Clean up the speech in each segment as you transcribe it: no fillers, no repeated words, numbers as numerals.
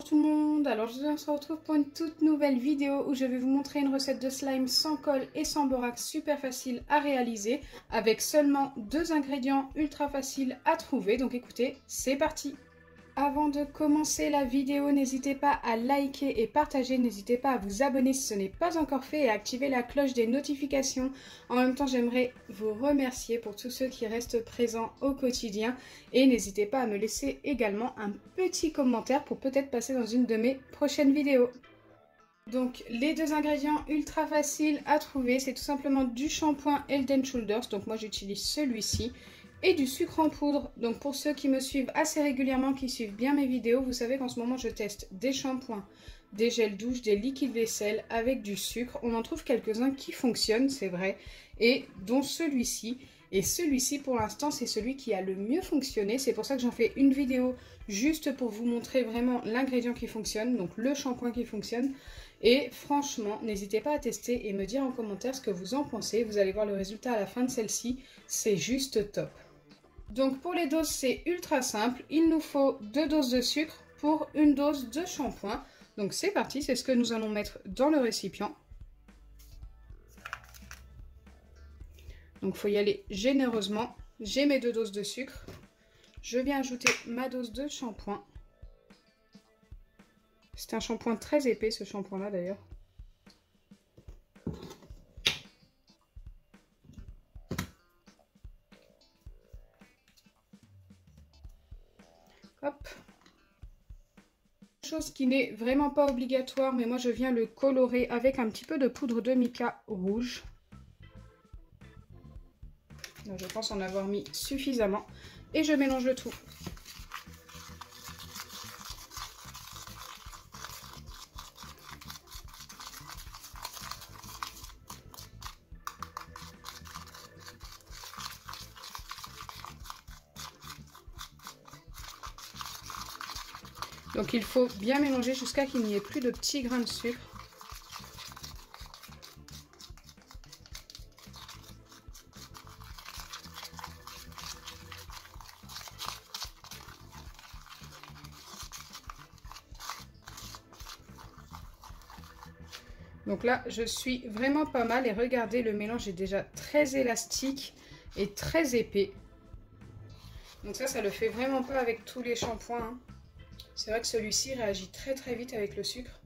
Tout le monde, alors on se retrouve pour une toute nouvelle vidéo où je vais vous montrer une recette de slime sans colle et sans borax super facile à réaliser avec seulement 2 ingrédients ultra faciles à trouver. Donc écoutez, c'est parti! Avant de commencer la vidéo, n'hésitez pas à liker et partager, n'hésitez pas à vous abonner si ce n'est pas encore fait et à activer la cloche des notifications. En même temps, j'aimerais vous remercier pour tous ceux qui restent présents au quotidien et n'hésitez pas à me laisser également un petit commentaire pour peut-être passer dans une de mes prochaines vidéos. Donc les 2 ingrédients ultra faciles à trouver, c'est tout simplement du shampoing Head & Shoulders, donc moi j'utilise celui-ci. Et du sucre en poudre. Donc pour ceux qui me suivent assez régulièrement, qui suivent bien mes vidéos, vous savez qu'en ce moment je teste des shampoings, des gels douche, des liquides vaisselle avec du sucre. On en trouve quelques-uns qui fonctionnent, c'est vrai, et dont celui-ci. Et celui-ci pour l'instant c'est celui qui a le mieux fonctionné. C'est pour ça que j'en fais une vidéo juste pour vous montrer vraiment l'ingrédient qui fonctionne, donc le shampoing qui fonctionne. Et franchement, n'hésitez pas à tester et me dire en commentaire ce que vous en pensez. Vous allez voir le résultat à la fin de celle-ci, c'est juste top. Donc pour les doses, c'est ultra simple. Il nous faut 2 doses de sucre pour une dose de shampoing. Donc c'est parti, c'est ce que nous allons mettre dans le récipient. Donc il faut y aller généreusement. J'ai mes 2 doses de sucre. Je viens ajouter ma dose de shampoing. C'est un shampoing très épais, ce shampoing-là d'ailleurs. Hop. Chose qui n'est vraiment pas obligatoire, mais moi je viens le colorer avec un petit peu de poudre de mica rouge. Là, je pense en avoir mis suffisamment. Et je mélange le tout. Donc il faut bien mélanger jusqu'à qu'il n'y ait plus de petits grains de sucre. Donc là, je suis vraiment pas mal et regardez, le mélange est déjà très élastique et très épais. Donc ça le fait vraiment pas avec tous les shampoings, hein. C'est vrai que celui-ci réagit très très vite avec le sucre.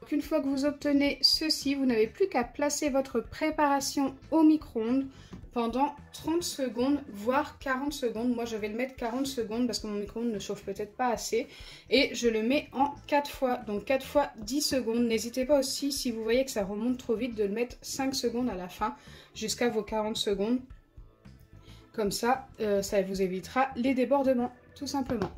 Donc une fois que vous obtenez ceci, vous n'avez plus qu'à placer votre préparation au micro-ondes pendant 30 secondes, voire 40 secondes. Moi je vais le mettre 40 secondes parce que mon micro-ondes ne chauffe peut-être pas assez. Et je le mets en 4 fois, donc 4 fois 10 secondes. N'hésitez pas aussi, si vous voyez que ça remonte trop vite, de le mettre 5 secondes à la fin, jusqu'à vos 40 secondes. Comme ça, ça vous évitera les débordements, tout simplement.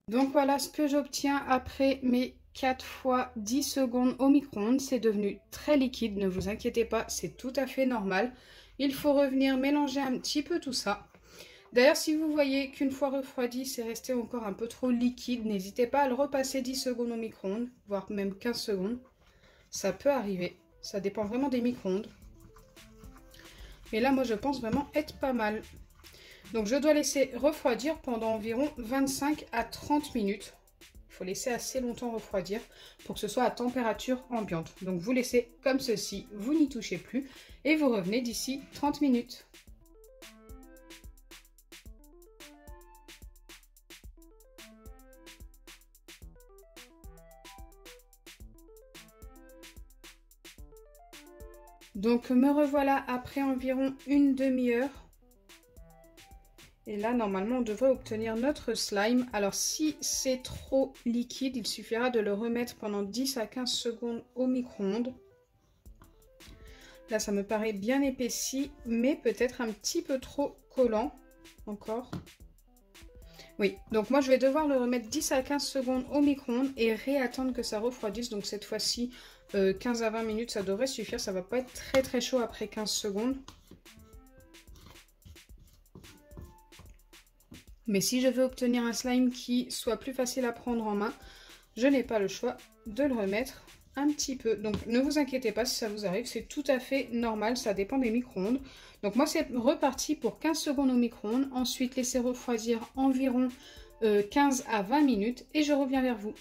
Donc voilà ce que j'obtiens après mes 4 fois 10 secondes au micro-ondes. C'est devenu très liquide, ne vous inquiétez pas, c'est tout à fait normal. Il faut revenir mélanger un petit peu tout ça. D'ailleurs, si vous voyez qu'une fois refroidi, c'est resté encore un peu trop liquide, n'hésitez pas à le repasser 10 secondes au micro-ondes, voire même 15 secondes. Ça peut arriver, ça dépend vraiment des micro-ondes. Mais là, moi, je pense vraiment être pas mal. Donc, je dois laisser refroidir pendant environ 25 à 30 minutes. Il faut laisser assez longtemps refroidir pour que ce soit à température ambiante. Donc, vous laissez comme ceci, vous n'y touchez plus et vous revenez d'ici 30 minutes. Donc me revoilà après environ une demi-heure. Et là, normalement, on devrait obtenir notre slime. Alors si c'est trop liquide, il suffira de le remettre pendant 10 à 15 secondes au micro-ondes. Là, ça me paraît bien épaissi, mais peut-être un petit peu trop collant encore. Oui, donc moi je vais devoir le remettre 10 à 15 secondes au micro-ondes et réattendre que ça refroidisse. Donc cette fois-ci, 15 à 20 minutes, ça devrait suffire. Ça va pas être très très chaud après 15 secondes. Mais si je veux obtenir un slime qui soit plus facile à prendre en main, je n'ai pas le choix de le remettre un petit peu. Donc ne vous inquiétez pas si ça vous arrive, c'est tout à fait normal, ça dépend des micro-ondes. Donc moi c'est reparti pour 15 secondes au micro-ondes, ensuite laisser refroidir environ 15 à 20 minutes et je reviens vers vous.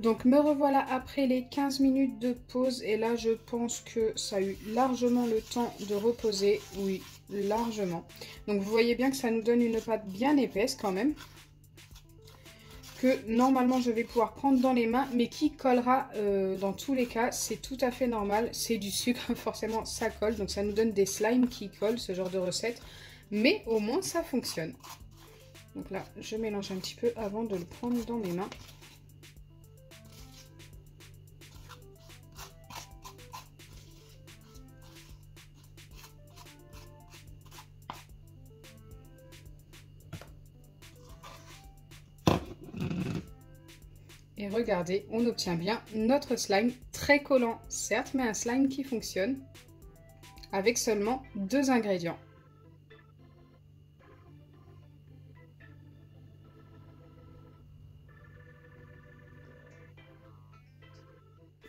Donc me revoilà après les 15 minutes de pause et là je pense que ça a eu largement le temps de reposer, oui, largement. Donc vous voyez bien que ça nous donne une pâte bien épaisse quand même, que normalement je vais pouvoir prendre dans les mains, mais qui collera dans tous les cas, c'est tout à fait normal, c'est du sucre, forcément ça colle, donc ça nous donne des slimes qui collent, ce genre de recette, mais au moins ça fonctionne. Donc là je mélange un petit peu avant de le prendre dans mes mains. Et regardez, on obtient bien notre slime très collant, certes, mais un slime qui fonctionne avec seulement 2 ingrédients.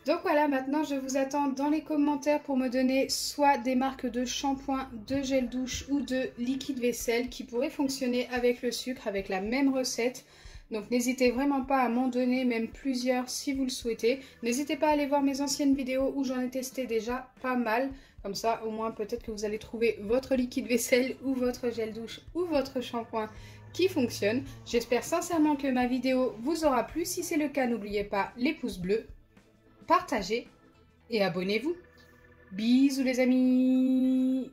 Donc voilà, maintenant je vous attends dans les commentaires pour me donner soit des marques de shampoing, de gel douche ou de liquide vaisselle qui pourraient fonctionner avec le sucre, avec la même recette. Donc n'hésitez vraiment pas à m'en donner, même plusieurs si vous le souhaitez. N'hésitez pas à aller voir mes anciennes vidéos où j'en ai testé déjà pas mal. Comme ça, au moins, peut-être que vous allez trouver votre liquide vaisselle ou votre gel douche ou votre shampoing qui fonctionne. J'espère sincèrement que ma vidéo vous aura plu. Si c'est le cas, n'oubliez pas les pouces bleus, partagez et abonnez-vous. Bisous les amis!